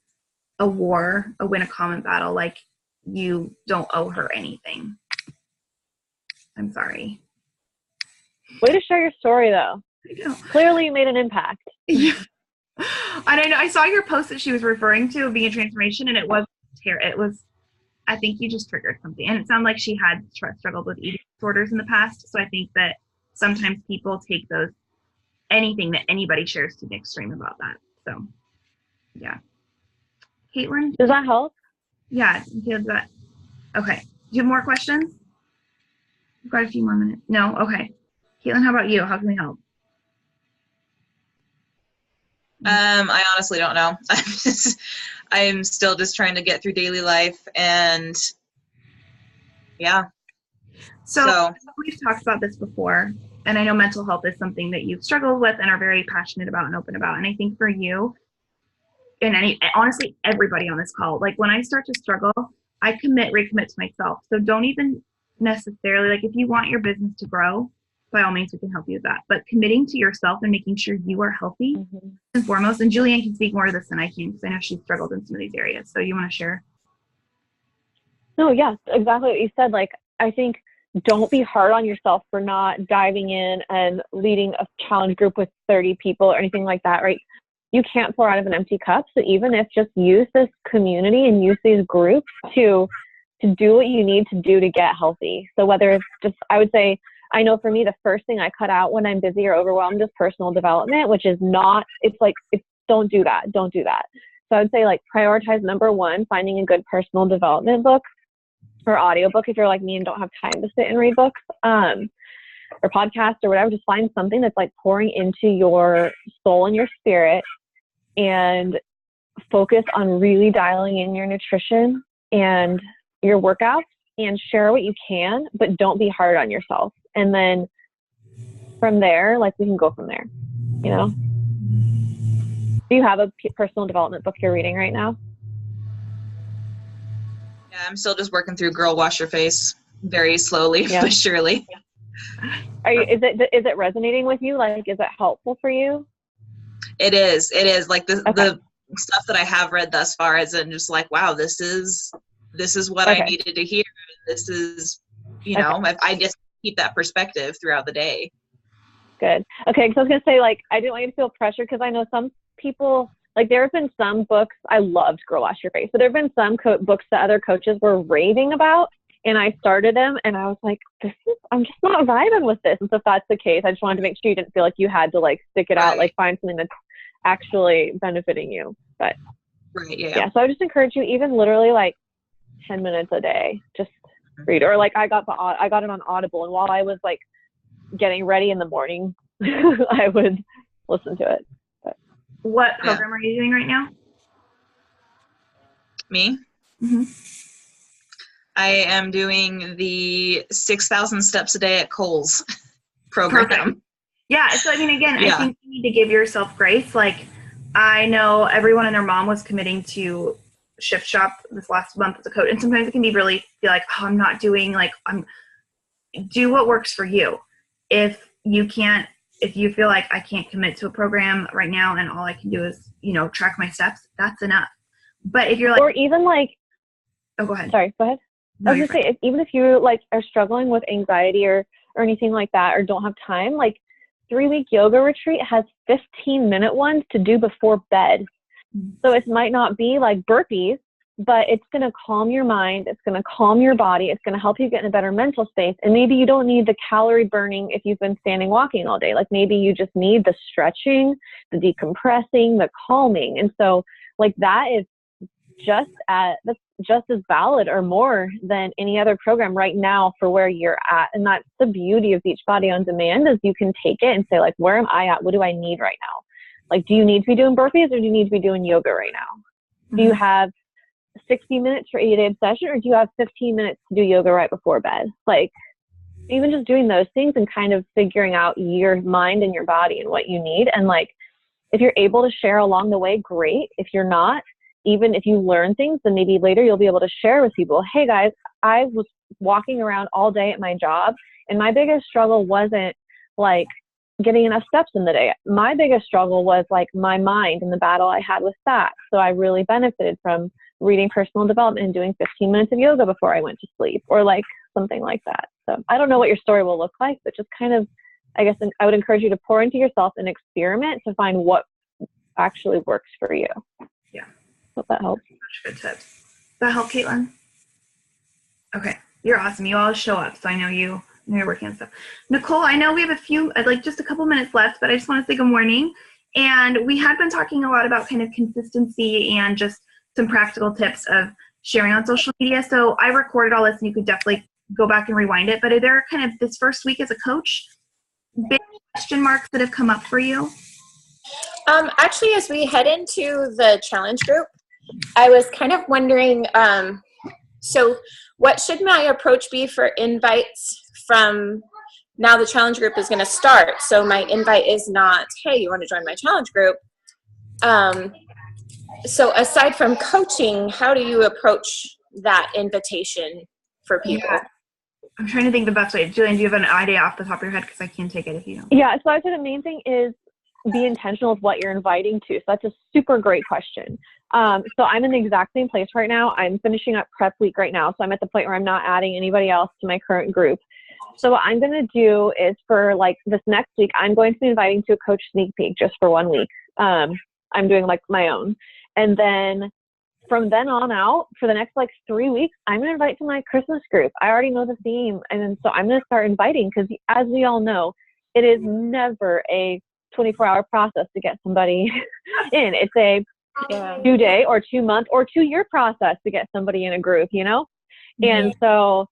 a war or win a comment battle. Like, you don't owe her anything. I'm sorry. Way to share your story, though. I know. Clearly you made an impact. Yeah. And I know I saw your post that she was referring to being a transformation, and it was, I think you just triggered something. And it sounded like she had struggled with eating disorders in the past. So I think that sometimes people take anything that anybody shares to the extreme about that. So, yeah. Caitlin? Does that help? Yeah. That. Okay. Do you have more questions? We've got a few more minutes. No? Okay. Caitlin, how about you? How can we help? I honestly don't know. I'm still just trying to get through daily life, and yeah. So we've talked about this before, and I know mental health is something that you've struggled with and are very passionate about and open about. And I think for you, and honestly, everybody on this call, like when I start to struggle, I recommit to myself. So don't even necessarily, like if you want your business to grow, by all means, we can help you with that. But committing to yourself and making sure you are healthy and foremost, and Julianne can speak more to this than I can because I know she's struggled in some of these areas. So you want to share? No, yes, exactly what you said. Like, I think don't be hard on yourself for not diving in and leading a challenge group with 30 people or anything like that, right? You can't pour out of an empty cup. So even if just use this community and use these groups to do what you need to do to get healthy. So whether it's just, I would say, I know for me, the first thing I cut out when I'm busy or overwhelmed is personal development, which is not, don't do that. Don't do that. So I would say like prioritize number one, finding a good personal development book or audiobook if you're like me and don't have time to sit and read books, or podcasts or whatever. Just find something that's like pouring into your soul and your spirit, and focus on really dialing in your nutrition and your workouts, and share what you can, but don't be hard on yourself. And then from there, like we can go from there, you know? Do you have a personal development book you're reading right now? Yeah, I'm still just working through Girl Wash Your Face very slowly, but surely. Is it resonating with you? Like, is it helpful for you? It is. Like the stuff that I have read thus far isn't just like, wow, this is what I needed to hear. This is, I just keep that perspective throughout the day. Good. Okay, because I was going to say, like, I didn't want you to feel pressure because I know some people, like, there have been some books, I loved Girl Wash Your Face, but there have been some books that other coaches were raving about, and I started them, and I was like, I'm just not vibing with this. And so if that's the case, I just wanted to make sure you didn't feel like you had to, like, stick it out, like, find something that's actually benefiting you. But, yeah, so I just encourage you, even literally, like, 10 minutes a day, just read. Or, like, I got it on Audible, and while I was, like, getting ready in the morning, I would listen to it. But, what program are you doing right now? Me? Mm-hmm. I am doing the 6,000 steps a day at Kohl's program. Perfect. Yeah. So, I mean, again, I think you need to give yourself grace. Like, I know everyone and their mom was committing to Shift Shop this last month as a coach. And sometimes it can be like, oh, I'm not doing, like, do what works for you. If you feel like I can't commit to a program right now and all I can do is, track my steps, that's enough. But if you're like, or even like, oh, go ahead. Sorry, go ahead. No, I was going to say, even if you like are struggling with anxiety or anything like that, or don't have time, like 3-week yoga retreat has 15-minute ones to do before bed. So it might not be like burpees, but it's going to calm your mind. It's going to calm your body. It's going to help you get in a better mental space. And maybe you don't need the calorie burning if you've been standing walking all day. Like maybe you just need the stretching, the decompressing, the calming. And so like that is that's just as valid or more than any other program right now for where you're at. And that's the beauty of Beachbody on Demand, is you can take it and say like, where am I at? What do I need right now? Like, do you need to be doing burpees or do you need to be doing yoga right now? Mm-hmm. Do you have 60 minutes for 8-day session, or do you have 15 minutes to do yoga right before bed? Like, even just doing those things and kind of figuring out your mind and your body and what you need. And like, if you're able to share along the way, great. If you're not, even if you learn things, then maybe later you'll be able to share with people, hey guys, I was walking around all day at my job, and my biggest struggle wasn't like getting enough steps in the day. My biggest struggle was like my mind and the battle I had with that. So I really benefited from reading personal development and doing 15 minutes of yoga before I went to sleep, or like something like that. So I don't know what your story will look like, but just kind of, I guess I would encourage you to pour into yourself and experiment to find what actually works for you. Yeah. Hope that helps. Good tips. Does that help, Caitlin? Okay. You're awesome. You always show up, so I know you're working on stuff. Nicole, I know we have just a couple minutes left, but I just want to say good morning. And we had been talking a lot about kind of consistency and just some practical tips of sharing on social media. So I recorded all this, and you could definitely go back and rewind it. But are there kind of this first week as a coach, question marks that have come up for you? Actually, as we head into the challenge group, I was kind of wondering, so what should my approach be for invites from now the challenge group is going to start? So my invite is not, hey, you want to join my challenge group? So aside from coaching, how do you approach that invitation for people? Yeah. I'm trying to think the best way. Jillian, do you have an idea off the top of your head? Because I can't take it if you don't. Yeah, so I would say the main thing is be intentional with what you're inviting to. So that's a super great question. So I'm in the exact same place right now. I'm finishing up prep week right now. So I'm at the point where I'm not adding anybody else to my current group. So what I'm going to do is for like this next week, I'm going to be inviting to a coach sneak peek just for 1 week. I'm doing like my own. And then from then on out, for the next like 3 weeks, I'm going to invite to my Christmas group. I already know the theme. And then, so I'm going to start inviting because as we all know, it is never a 24-hour process to get somebody in. It's a 2-day or 2-month or 2-year process to get somebody in a group, you know? And so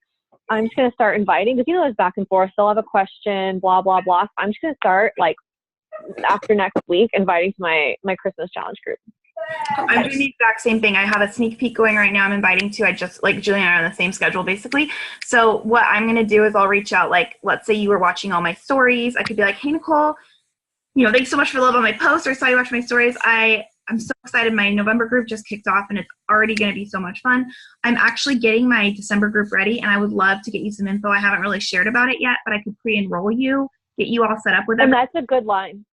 I'm just going to start inviting because, you know, there's back and forth. They'll have a question, blah, blah, blah. I'm just going to start like after next week inviting to my Christmas challenge group. I'm doing the exact same thing. I have a sneak peek going right now. I'm inviting to, I just, like Julie and I are on the same schedule basically. So what I'm going to do is I'll reach out, like, let's say you were watching all my stories. I could be like, hey, Nicole, you know, thanks so much for the love on my post, or saw you watch my stories. I'm so excited. My November group just kicked off and it's already going to be so much fun. I'm actually getting my December group ready and I would love to get you some info. I haven't really shared about it yet, but I could pre-enroll you, get you all set up with it. And that's a good line.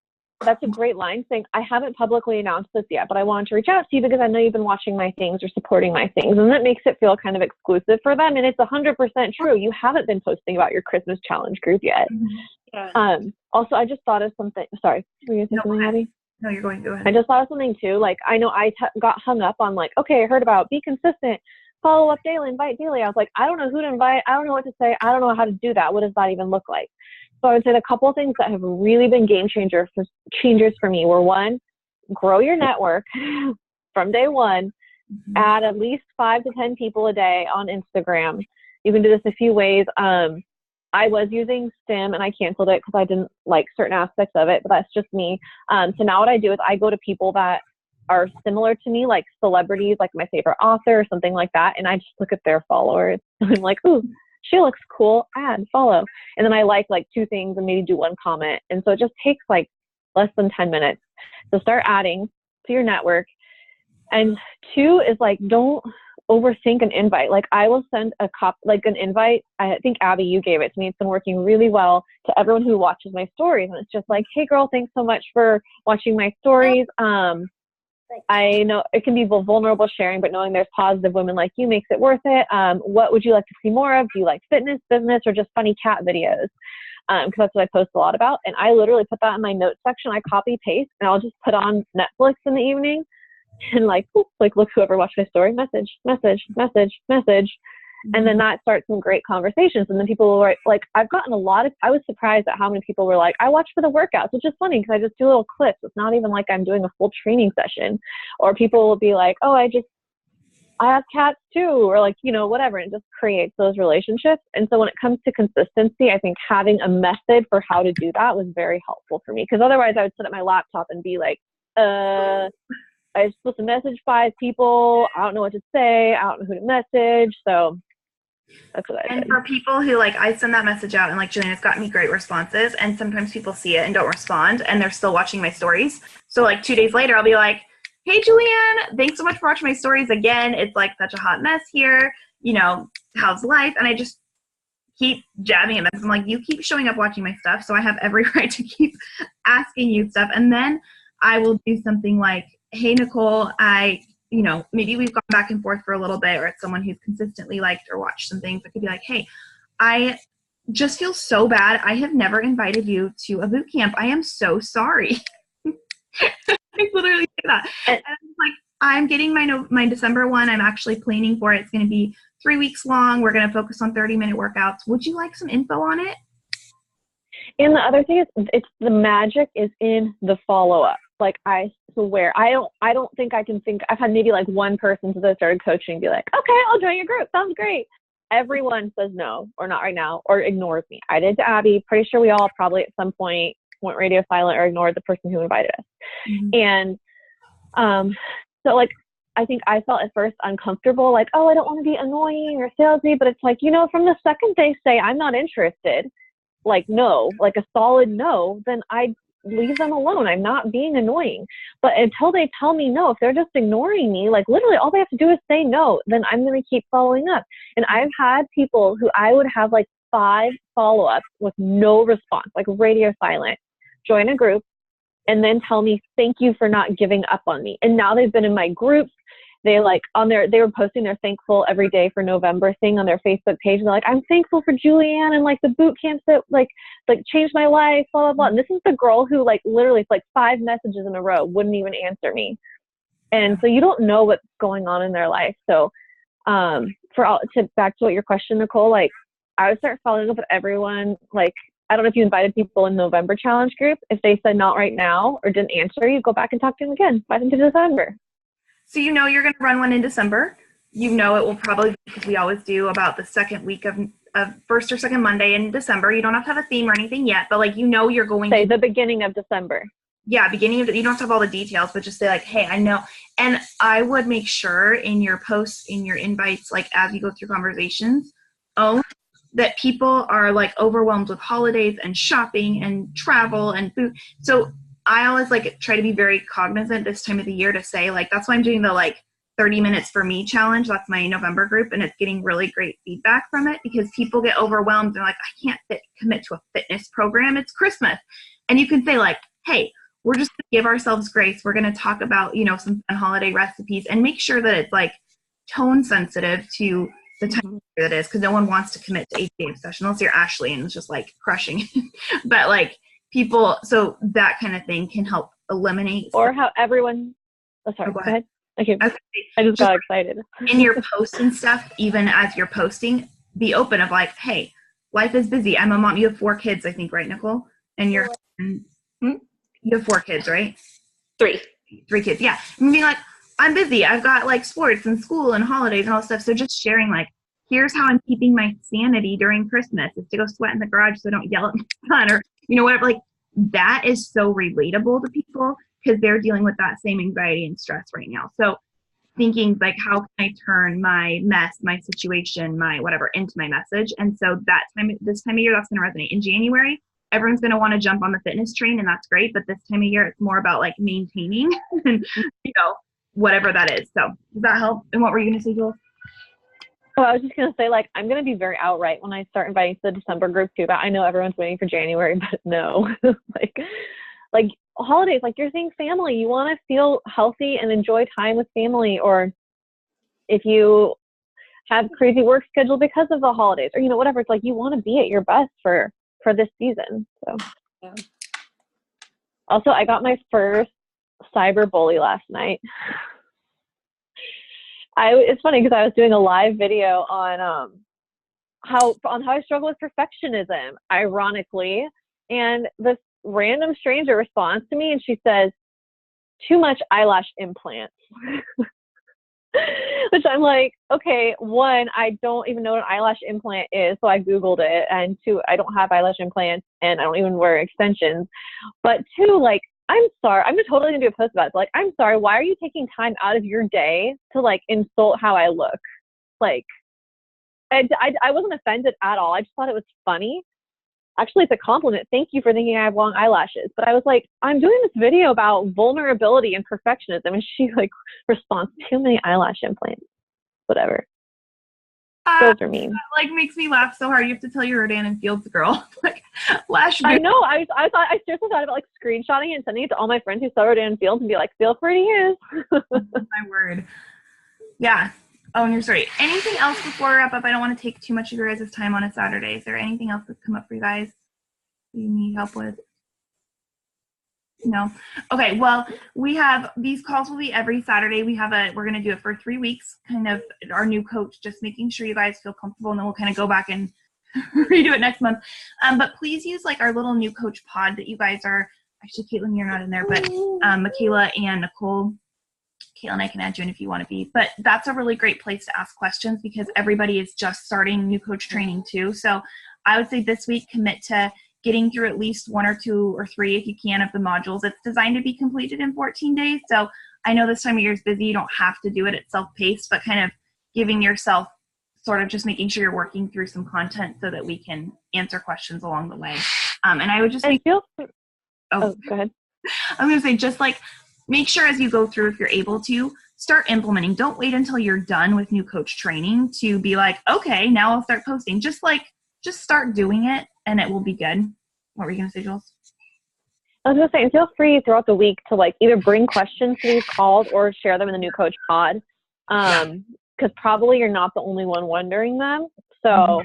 That's a great line saying, I haven't publicly announced this yet, but I wanted to reach out to you because I know you've been watching my things or supporting my things. And that makes it feel kind of exclusive for them. And it's 100% true. You haven't been posting about your Christmas challenge group yet. Yeah. Also, I just thought of something. Sorry. Were you going to say something, Abby? No, you're going to go ahead. I just thought of something too. Like, I know I got hung up on like, okay, I heard about be consistent, follow up daily, invite daily. I was like, I don't know who to invite. I don't know what to say. I don't know how to do that. What does that even look like? So I would say the couple of things that have really been game changers for me were, one, grow your network from day one, add at least 5 to 10 people a day on Instagram. You can do this a few ways. I was using Stim and I canceled it because I didn't like certain aspects of it, but that's just me. So now what I do is I go to people that are similar to me, like celebrities, like my favorite author or something like that. And I just look at their followers and I'm like, ooh, she looks cool, add, follow. And then I like 2 things and maybe do 1 comment. And so it just takes like less than 10 minutes. So start adding to your network. And 2 is like, don't overthink an invite. Like I will send an invite. I think Abby, you gave it to me. It's been working really well to everyone who watches my stories. And it's just like, hey girl, thanks so much for watching my stories. I know it can be vulnerable sharing, but knowing there's positive women like you makes it worth it. What would you like to see more of? Do you like fitness, business, or just funny cat videos? Because that's what I post a lot about. And I literally put that in my notes section. I copy paste and I'll just put on Netflix in the evening and look, whoever watched my story, message. And then that starts some great conversations. And then people will write, like, I've gotten I was surprised at how many people were like, I watch for the workouts, which is funny because I just do little clips. It's not even like I'm doing a full training session. Or people will be like, oh, I have cats too, or like, you know, whatever. And it just creates those relationships. And so when it comes to consistency, I think having a method for how to do that was very helpful for me. Because otherwise I would sit at my laptop and be like, I'm supposed to message 5 people. I don't know what to say. I don't know who to message. So that's what I did. And for people who, like, I send that message out and like Julian, it's gotten me great responses. And sometimes people see it and don't respond and they're still watching my stories. So like 2 days later, I'll be like, hey, Julianne, thanks so much for watching my stories again. It's like such a hot mess here. You know, how's life? And I just keep jabbing at them. I'm like, you keep showing up watching my stuff. So I have every right to keep asking you stuff. And then I will do something like, hey, Nicole, maybe we've gone back and forth for a little bit, or it's someone who's consistently liked or watched some things. I could be like, hey, I just feel so bad. I have never invited you to a boot camp. I am so sorry. I literally say that. And I'm like, I'm getting my December one. I'm actually planning for it. It's going to be 3 weeks long. We're going to focus on 30-minute workouts. Would you like some info on it? And the other thing is, the magic is in the follow-up. Like I swear, I don't think I can think. I've had maybe like 1 person since I started coaching be like, okay, I'll join your group. Sounds great. Everyone says no or not right now or ignores me. I did to Abby. Pretty sure we all probably at some point went radio silent or ignored the person who invited us. Mm-hmm. And so like, I think I felt at first uncomfortable, like, oh, I don't want to be annoying or salesy, but it's like, you know, from the second they say I'm not interested, like no, like a solid no, then I leave them alone. I'm not being annoying. But until they tell me no, if they're just ignoring me, like literally all they have to do is say no, then I'm going to keep following up. And I've had people who I would have like 5 follow-ups with no response, like radio silent, join a group and then tell me, thank you for not giving up on me. And now they've been in my groups. They like they were posting their thankful every day for November thing on their Facebook page. And they're like, I'm thankful for Julianne and like the boot camps that like changed my life, blah, blah, blah. And this is the girl who like literally like 5 messages in a row wouldn't even answer me. And so you don't know what's going on in their life. So back to what your question, Nicole, like I would start following up with everyone. Like, I don't know if you invited people in November challenge group. If they said not right now or didn't answer, you go back and talk to them again, invite them to December. So you know you're going to run one in December. You know it will probably, because we always do about the second week of first or second Monday in December. You don't have to have a theme or anything yet, but like, you know, you're going say to the beginning of December. Yeah, beginning of you don't have to have all the details, but just say like, hey, I know. And I would make sure in your posts, in your invites, like as you go through conversations, that people are like overwhelmed with holidays and shopping and travel and food. So I always like try to be very cognizant this time of the year to say like, that's why I'm doing the like 30 minutes for me challenge. That's my November group. And it's getting really great feedback from it because people get overwhelmed. They're like, I can't commit to a fitness program. It's Christmas. And you can say like, hey, we're just going to give ourselves grace. We're going to talk about, you know, some fun holiday recipes and make sure that it's like tone sensitive to the time of year that is, because no one wants to commit to 8 days session unless you're Ashley and it's just like crushing. But like people, so that kind of thing can help eliminate. Or how everyone, sorry, go ahead. Okay. I just got excited. In your posts and stuff, even as you're posting, be open of like, hey, life is busy. I'm a mom. You have 4 kids, I think, right, Nicole? And you're, you have 4 kids, right? 3 kids, yeah. And being like, I'm busy. I've got like sports and school and holidays and all that stuff. So just sharing like, here's how I'm keeping my sanity during Christmas is to go sweat in the garage so I don't yell at my son or, you know, whatever. Like that is so relatable to people because they're dealing with that same anxiety and stress right now. So thinking like, how can I turn my mess, my situation, my whatever into my message? And so this time of year, that's going to resonate. In January, everyone's going to want to jump on the fitness train and that's great. But this time of year, it's more about like maintaining and, you know, whatever that is. So does that help? And what were you going to say, Jules? Oh, I was just going to say, like, I'm going to be very outright when I start inviting to the December group too, but I know everyone's waiting for January, but no. like holidays, like you're saying family, you want to feel healthy and enjoy time with family. Or if you have crazy work schedule because of the holidays or, you know, whatever, it's like you want to be at your best for this season. So yeah. Also, I got my first cyber bully last night. It's funny because I was doing a live video on how I struggle with perfectionism, ironically, and this random stranger responds to me and she says, "Too much eyelash implants." Which I'm like, okay, 1, I don't even know what an eyelash implant is, so I Googled it, and 2, I don't have eyelash implants and I don't even wear extensions. But 2, like, I'm sorry, I'm just totally gonna do a post about it. Like, I'm sorry, why are you taking time out of your day to like insult how I look? Like, I wasn't offended at all. I just thought it was funny. Actually, it's a compliment. Thank you for thinking I have long eyelashes. But I was like, I'm doing this video about vulnerability and perfectionism. And she like responds, "Too many eyelash implants." Whatever. Those are mean. That like makes me laugh so hard. You have to tell your Rodan and Fields girl. Like lash. I know. I seriously thought about like screenshotting and sending it to all my friends who saw Rodan and Fields and be like, feel free to use. My word. Yeah. Oh, and you're sorry. Anything else before we wrap up? I don't want to take too much of your guys' time on a Saturday. Is there anything else that's come up for you guys you need help with? No? Okay, well, we have, these calls will be every Saturday. We're going to do it for 3 weeks, kind of our new coach, just making sure you guys feel comfortable, and then we'll kind of go back and redo it next month. But please use like our little new coach pod that you guys are, actually, Caitlin, you're not in there, but Michaela and Nicole, Caitlin, I can add you in if you want to be. But that's a really great place to ask questions because everybody is just starting new coach training too. So I would say this week commit to getting through at least 1 or 2 or 3, if you can, of the modules. It's designed to be completed in 14 days. So I know this time of year is busy. You don't have to do it at self-paced, but kind of giving yourself sort of just making sure you're working through some content so that we can answer questions along the way. And I would just And go ahead. I'm going to say, just like, make sure as you go through, if you're able to, start implementing. Don't wait until you're done with new coach training to be like, okay, now I'll start posting. Just start doing it and it will be good. What were you going to say, Jules? I was going to say, and feel free throughout the week to like either bring questions to these calls or share them in the new coach pod. Because probably you're not the only one wondering them. So,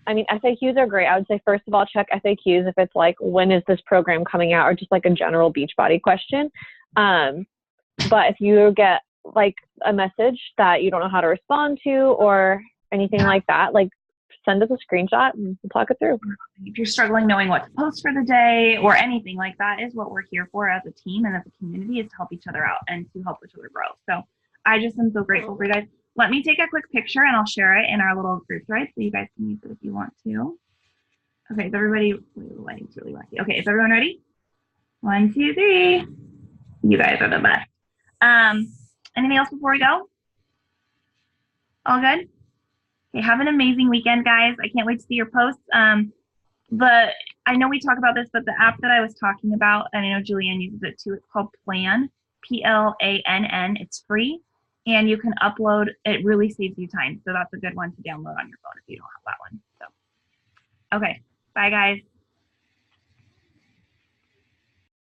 I mean, FAQs are great. I would say, first of all, check FAQs if it's like, when is this program coming out, or just like a general Beachbody question. But if you get like a message that you don't know how to respond to or anything like that, like send us a screenshot and we'll talk it through. If you're struggling knowing what to post for the day or anything like that, is what we're here for as a team and as a community, is to help each other out and to help each other grow. So I just am so grateful for you guys. Let me take a quick picture and I'll share it in our little group thread so you guys can use it if you want to. Okay, is everybody, the lighting's really wacky. Okay, is everyone ready? 1, 2, 3. You guys are the best. Anything else before we go? All good? Okay, have an amazing weekend, guys. I can't wait to see your posts. I know we talk about this, but the app that I was talking about, and I know Julianne uses it too, it's called Plan, Plann. It's free, and you can upload. It really saves you time, so that's a good one to download on your phone if you don't have that one. So, okay, bye, guys.